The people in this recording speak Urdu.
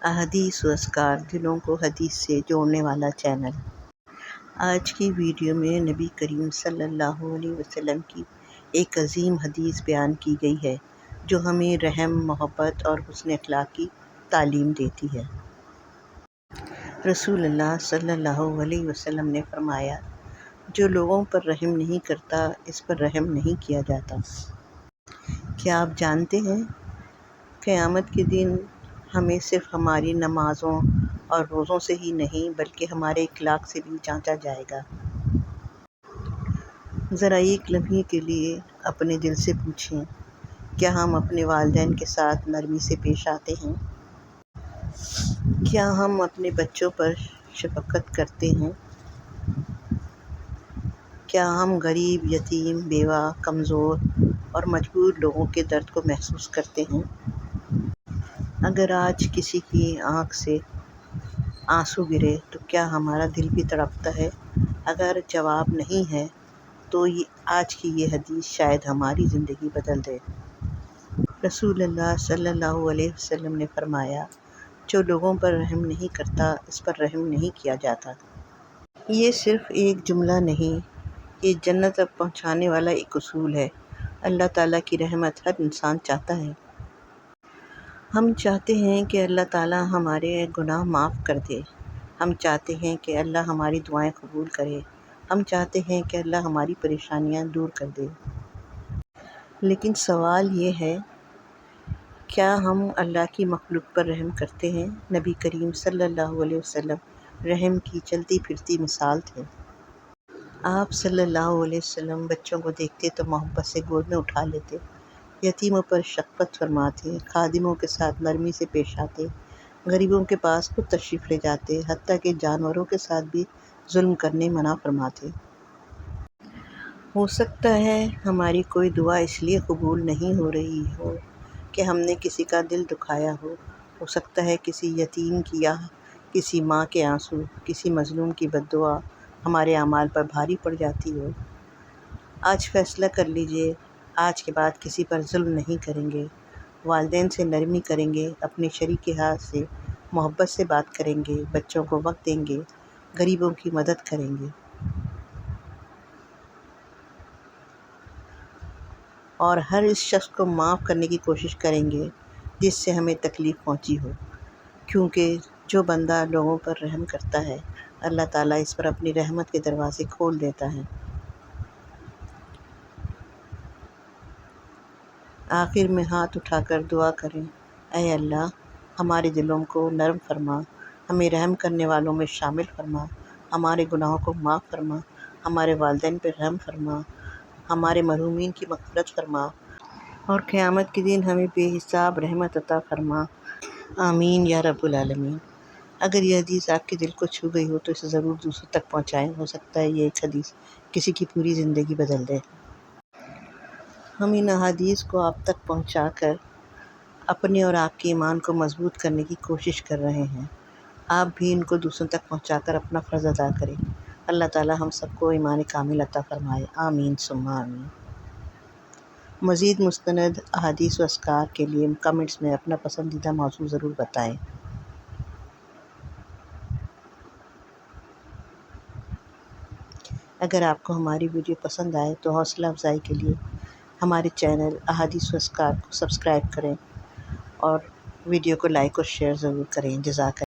احادیث و اذکار، دلوں کو حدیث سے جوڑنے والا چینل۔ آج کی ویڈیو میں نبی کریم صلی اللہ علیہ وسلم کی ایک عظیم حدیث بیان کی گئی ہے جو ہمیں رحم، محبت اور حسن اخلاق کی تعلیم دیتی ہے۔ رسول اللہ صلی اللہ علیہ وسلم نے فرمایا، جو لوگوں پر رحم نہیں کرتا اس پر رحم نہیں کیا جاتا۔ کیا آپ جانتے ہیں قیامت کے دن ہمیں صرف ہماری نمازوں اور روزوں سے ہی نہیں بلکہ ہمارے اخلاق سے بھی جانچا جائے گا۔ ذرا ایک لمحے کے لیے اپنے دل سے پوچھیں، کیا ہم اپنے والدین کے ساتھ نرمی سے پیش آتے ہیں؟ کیا ہم اپنے بچوں پر شفقت کرتے ہیں؟ کیا ہم غریب، یتیم، بیوہ، کمزور اور مجبور لوگوں کے درد کو محسوس کرتے ہیں؟ اگر آج کسی کی آنکھ سے آنسو گرے تو کیا ہمارا دل بھی تڑپتا ہے؟ اگر جواب نہیں ہے تو آج کی یہ حدیث شاید ہماری زندگی بدل دے۔ رسول اللہ صلی اللہ علیہ وسلم نے فرمایا، جو لوگوں پر رحم نہیں کرتا اس پر رحم نہیں کیا جاتا۔ یہ صرف ایک جملہ نہیں، یہ جنت تک پہنچانے والا ایک اصول ہے۔ اللہ تعالیٰ کی رحمت ہر انسان چاہتا ہے۔ ہم چاہتے ہیں کہ اللہ تعالیٰ ہمارے گناہ معاف کر دے۔ ہم چاہتے ہیں کہ اللہ ہماری دعائیں قبول کرے۔ ہم چاہتے ہیں کہ اللہ ہماری پریشانیاں دور کر دے۔ لیکن سوال یہ ہے، کیا ہم اللہ کی مخلوق پر رحم کرتے ہیں؟ نبی کریم صلی اللہ علیہ وسلم رحم کی چلتی پھرتی مثال تھے۔ آپ صلی اللہ علیہ وسلم بچوں کو دیکھتے تو محبت سے گود میں اٹھا لیتے، یتیموں پر شفقت فرماتے، خادموں کے ساتھ نرمی سے پیش آتے، غریبوں کے پاس خود تشریف لے جاتے، حتیٰ کہ جانوروں کے ساتھ بھی ظلم کرنے منع فرماتے۔ ہو سکتا ہے ہماری کوئی دعا اس لیے قبول نہیں ہو رہی ہو کہ ہم نے کسی کا دل دکھایا ہو سکتا ہے کسی یتیم کی آہ، کسی ماں کے آنسو، کسی مظلوم کی بد دعا ہمارے اعمال پر بھاری پڑ جاتی ہو۔ آج فیصلہ کر لیجئے، آج کے بعد کسی پر ظلم نہیں کریں گے، والدین سے نرمی کریں گے، اپنے شریک حال سے محبت سے بات کریں گے، بچوں کو وقت دیں گے، غریبوں کی مدد کریں گے، اور ہر اس شخص کو معاف کرنے کی کوشش کریں گے جس سے ہمیں تکلیف پہنچی ہو، کیونکہ جو بندہ لوگوں پر رحم کرتا ہے اللہ تعالیٰ اس پر اپنی رحمت کے دروازے کھول دیتا ہے۔ آخر میں ہاتھ اٹھا کر دعا کریں، اے اللہ ہمارے دلوں کو نرم فرما، ہمیں رحم کرنے والوں میں شامل فرما، ہمارے گناہوں کو معاف فرما، ہمارے والدین پر رحم فرما، ہمارے مرحومین کی مغفرت فرما، اور قیامت کے دن ہمیں بے حساب رحمت عطا فرما، آمین یا رب العالمین۔ اگر یہ حدیث آپ کے دل کو چھو گئی ہو تو اسے ضرور دوسروں تک پہنچائیں، ہو سکتا ہے یہ ایک حدیث کسی کی پوری زندگی بدل دے۔ ہم ان احادیث کو آپ تک پہنچا کر اپنے اور آپ کے ایمان کو مضبوط کرنے کی کوشش کر رہے ہیں۔ آپ بھی ان کو دوسروں تک پہنچا کر اپنا فرض ادا کریں۔ اللہ تعالیٰ ہم سب کو ایمان کامل عطا فرمائے، آمین ثم آمین۔ مزید مستند احادیث و اذکار کے لیے کمنٹس میں اپنا پسندیدہ موضوع ضرور بتائیں۔ اگر آپ کو ہماری ویڈیو پسند آئے تو حوصلہ افزائی کے لیے ہمارے چینل احادیث و اذکار کو سبسکرائب کریں اور ویڈیو کو لائک اور شیئر ضرور کریں۔ جزاک اللہ۔